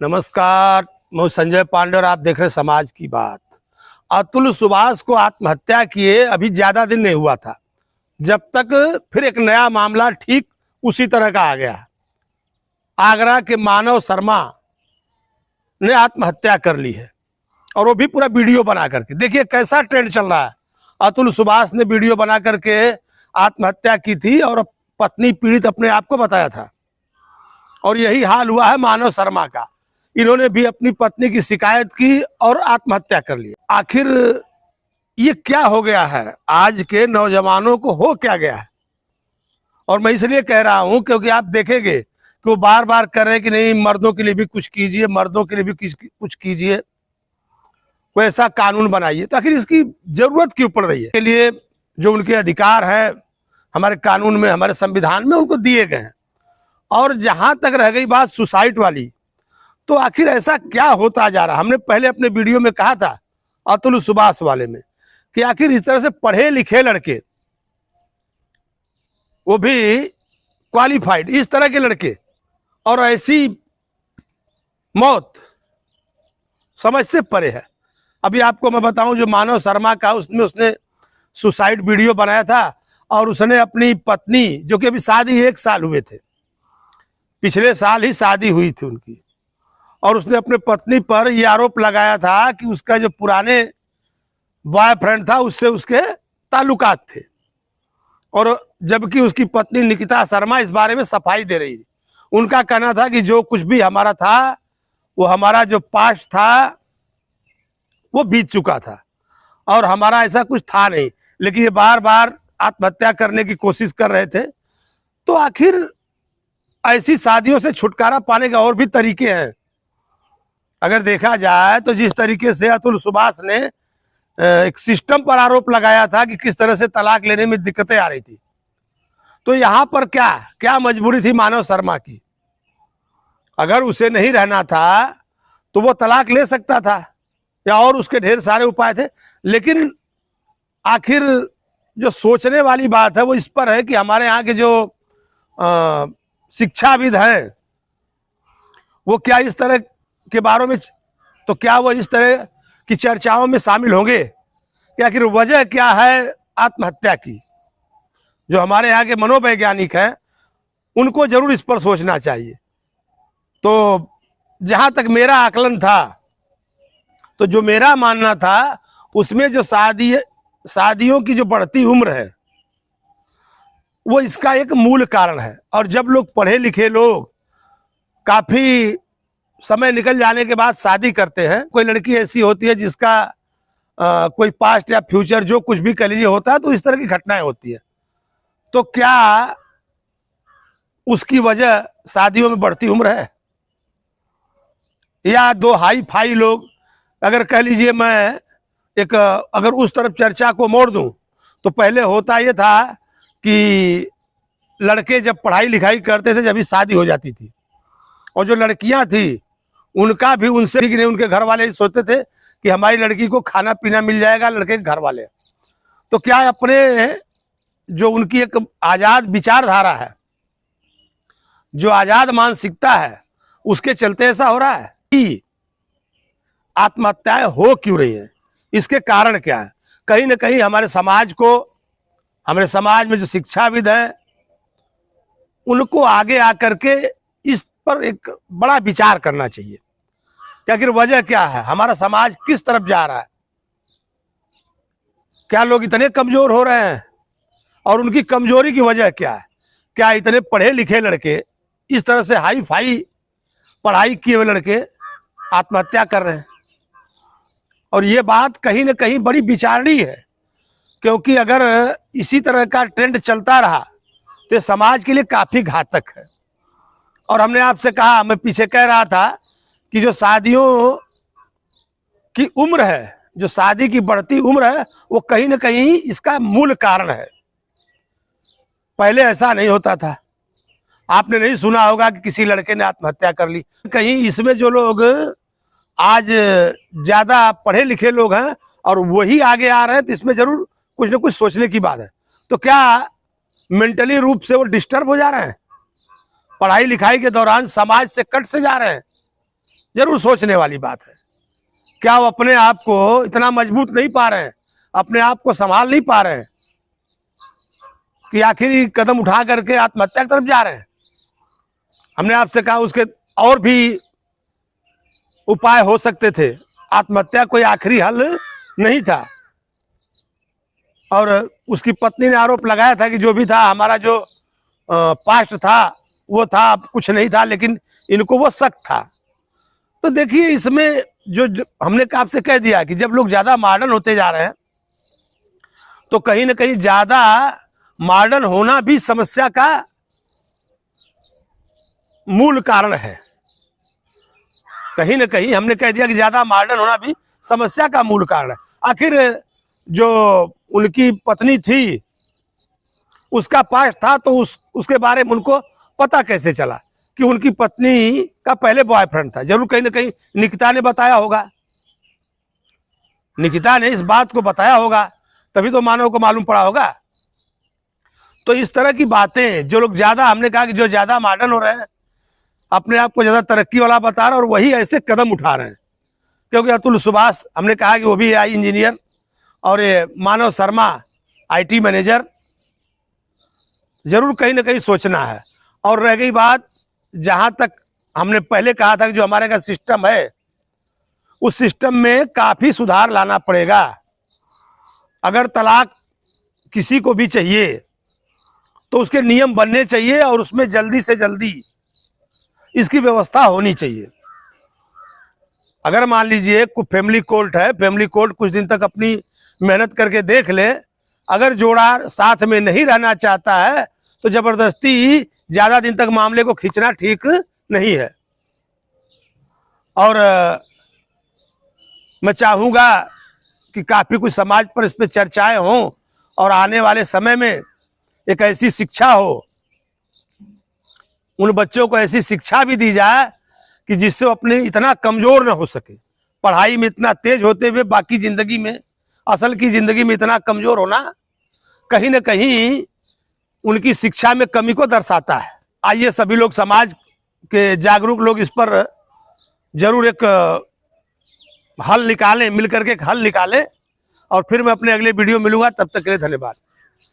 नमस्कार, मैं संजय पांडे और आप देख रहे हैं समाज की बात। अतुल सुभाष को आत्महत्या किए अभी ज्यादा दिन नहीं हुआ था, जब तक फिर एक नया मामला ठीक उसी तरह का आ गया। आगरा के मानव शर्मा ने आत्महत्या कर ली है, और वो भी पूरा वीडियो बना करके। देखिए कैसा ट्रेंड चल रहा है। अतुल सुभाष ने वीडियो बना करके आत्महत्या की थी और पत्नी पीड़ित अपने आप को बताया था, और यही हाल हुआ है मानव शर्मा का। इन्होंने भी अपनी पत्नी की शिकायत की और आत्महत्या कर ली। आखिर ये क्या हो गया है, आज के नौजवानों को हो क्या गया है? और मैं इसलिए कह रहा हूं क्योंकि आप देखेंगे कि वो बार बार कर रहे हैं कि नहीं, मर्दों के लिए भी कुछ कीजिए, मर्दों के लिए भी कुछ कीजिए, कोई ऐसा कानून बनाइए। तो आखिर इसकी जरूरत क्यों पड़ रही है? के लिए जो उनके अधिकार है हमारे कानून में, हमारे संविधान में उनको दिए गए हैं। और जहां तक रह गई बात सुसाइड वाली, तो आखिर ऐसा क्या होता जा रहा? हमने पहले अपने वीडियो में कहा था अतुल सुभाष वाले में कि आखिर इस तरह से पढ़े लिखे लड़के, वो भी क्वालिफाइड, इस तरह के लड़के, और ऐसी मौत समझ से परे है। अभी आपको मैं बताऊं, जो मानव शर्मा का उसने सुसाइड वीडियो बनाया था, और उसने अपनी पत्नी, जो कि अभी शादी 1 साल हुए थे, पिछले साल ही शादी हुई थी उनकी, और उसने अपने पत्नी पर यह आरोप लगाया था कि उसका जो पुराने बॉयफ्रेंड था उससे उसके ताल्लुकात थे। और जबकि उसकी पत्नी निकिता शर्मा इस बारे में सफाई दे रही थी। उनका कहना था कि जो कुछ भी हमारा था, वो हमारा जो पास्ट था वो बीत चुका था, और हमारा ऐसा कुछ था नहीं। लेकिन ये बार बार आत्महत्या करने की कोशिश कर रहे थे। तो आखिर ऐसी शादियों से छुटकारा पाने के और भी तरीके हैं। अगर देखा जाए तो जिस तरीके से अतुल सुभाष ने एक सिस्टम पर आरोप लगाया था कि किस तरह से तलाक लेने में दिक्कतें आ रही थी, तो यहां पर क्या क्या मजबूरी थी मानव शर्मा की? अगर उसे नहीं रहना था तो वो तलाक ले सकता था, या और उसके ढेर सारे उपाय थे। लेकिन आखिर जो सोचने वाली बात है वो इस पर है कि हमारे यहाँ के जो शिक्षाविद हैं, वो क्या इस तरह के बारे में, तो क्या वो इस तरह की चर्चाओं में शामिल होंगे कि आखिर वजह क्या है आत्महत्या की? जो हमारे यहाँ के मनोवैज्ञानिक हैं, उनको जरूर इस पर सोचना चाहिए। तो जहां तक मेरा आकलन था, तो जो मेरा मानना था, उसमें जो शादियों की जो बढ़ती उम्र है, वो इसका एक मूल कारण है। और जब लोग पढ़े लिखे लोग काफी समय निकल जाने के बाद शादी करते हैं, कोई लड़की ऐसी होती है जिसका कोई पास्ट या फ्यूचर जो कुछ भी कह लीजिए होता है, तो इस तरह की घटनाएं होती है। तो क्या उसकी वजह शादियों में बढ़ती उम्र है? या दो हाई फाई लोग, अगर कह लीजिए, मैं एक अगर उस तरफ चर्चा को मोड़ दूं, तो पहले होता यह था कि लड़के जब पढ़ाई लिखाई करते थे, जब ही शादी हो जाती थी, और जो लड़कियां थी उनका भी उनसे ठीक नहीं, उनके घर वाले सोचते थे कि हमारी लड़की को खाना पीना मिल जाएगा, लड़के के घर वाले। तो क्या अपने जो उनकी एक आजाद विचारधारा है, जो आजाद मानसिकता है, उसके चलते ऐसा हो रहा है कि आत्महत्याएं हो क्यों रही है? इसके कारण क्या है? कहीं ना कहीं हमारे समाज में जो शिक्षाविद हैं, उनको आगे आकर के इस पर एक बड़ा विचार करना चाहिए कि आखिर वजह क्या है, हमारा समाज किस तरफ जा रहा है? क्या लोग इतने कमजोर हो रहे हैं, और उनकी कमजोरी की वजह क्या है? क्या इतने पढ़े लिखे लड़के, इस तरह से हाई फाई पढ़ाई किए हुए लड़के आत्महत्या कर रहे हैं? और ये बात कहीं ना कहीं बड़ी विचारणीय है, क्योंकि अगर इसी तरह का ट्रेंड चलता रहा तो ये समाज के लिए काफी घातक है। और हमने आपसे कहा, मैं पीछे कह रहा था कि जो शादियों की उम्र है, जो शादी की बढ़ती उम्र है, वो कहीं ना कहीं इसका मूल कारण है। पहले ऐसा नहीं होता था। आपने नहीं सुना होगा कि किसी लड़के ने आत्महत्या कर ली। कहीं इसमें जो लोग आज ज्यादा पढ़े लिखे लोग हैं और वही आगे आ रहे हैं, तो इसमें जरूर कुछ ना कुछ सोचने की बात है। तो क्या मेंटली रूप से वो डिस्टर्ब हो जा रहे हैं? पढ़ाई लिखाई के दौरान समाज से कट से जा रहे हैं? जरूर सोचने वाली बात है। क्या वो अपने आप को इतना मजबूत नहीं पा रहे हैं, अपने आप को संभाल नहीं पा रहे हैं कि आखिरी कदम उठा करके आत्महत्या की तरफ जा रहे हैं? हमने आपसे कहा उसके और भी उपाय हो सकते थे, आत्महत्या कोई आखिरी हल नहीं था। और उसकी पत्नी ने आरोप लगाया था कि जो भी था, हमारा जो पास्ट था वो था, कुछ नहीं था, लेकिन इनको वो शक था। तो देखिए इसमें जो हमने आपसे कह दिया कि जब लोग ज्यादा मॉडर्न होते जा रहे हैं तो कहीं ना कहीं ज्यादा मॉडर्न होना भी समस्या का मूल कारण है। कहीं ना कहीं हमने कह दिया कि ज्यादा मॉडर्न होना भी समस्या का मूल कारण है। आखिर जो उनकी पत्नी थी उसका पास्ट था, तो उसके बारे में उनको पता कैसे चला कि उनकी पत्नी का पहले बॉयफ्रेंड था? जरूर कहीं ना कहीं निकिता ने बताया होगा, निकिता ने इस बात को बताया होगा, तभी तो मानव को मालूम पड़ा होगा। तो इस तरह की बातें जो लोग ज्यादा, हमने कहा कि जो ज्यादा मॉडर्न हो रहे हैं, अपने आप को ज्यादा तरक्की वाला बता रहे हैं और वही ऐसे कदम उठा रहे हैं। क्योंकि अतुल सुभाष हमने कहा कि वो भी आई इंजीनियर, और ये मानव शर्मा IT मैनेजर। जरूर कहीं ना कहीं सोचना है। और रह गई बात, जहां तक हमने पहले कहा था कि जो हमारे का सिस्टम है, उस सिस्टम में काफी सुधार लाना पड़ेगा। अगर तलाक किसी को भी चाहिए तो उसके नियम बनने चाहिए और उसमें जल्दी से जल्दी इसकी व्यवस्था होनी चाहिए। अगर मान लीजिए कुछ फैमिली कोर्ट है, फैमिली कोर्ट कुछ दिन तक अपनी मेहनत करके देख ले, अगर जोड़ा साथ में नहीं रहना चाहता है तो जबरदस्ती ज्यादा दिन तक मामले को खींचना ठीक नहीं है। और मैं चाहूंगा कि काफी कुछ समाज पर इस पर चर्चाएं हों और आने वाले समय में एक ऐसी शिक्षा हो, उन बच्चों को ऐसी शिक्षा भी दी जाए कि जिससे वो अपने इतना कमजोर न हो सके। पढ़ाई में इतना तेज होते हुए बाकी जिंदगी में, असल की जिंदगी में इतना कमजोर होना कहीं ना कहीं उनकी शिक्षा में कमी को दर्शाता है। आइए सभी लोग, समाज के जागरूक लोग इस पर जरूर एक हल निकालें, मिलकर के एक हल निकालें। और फिर मैं अपने अगले वीडियो मिलूंगा, तब तक के लिए धन्यवाद।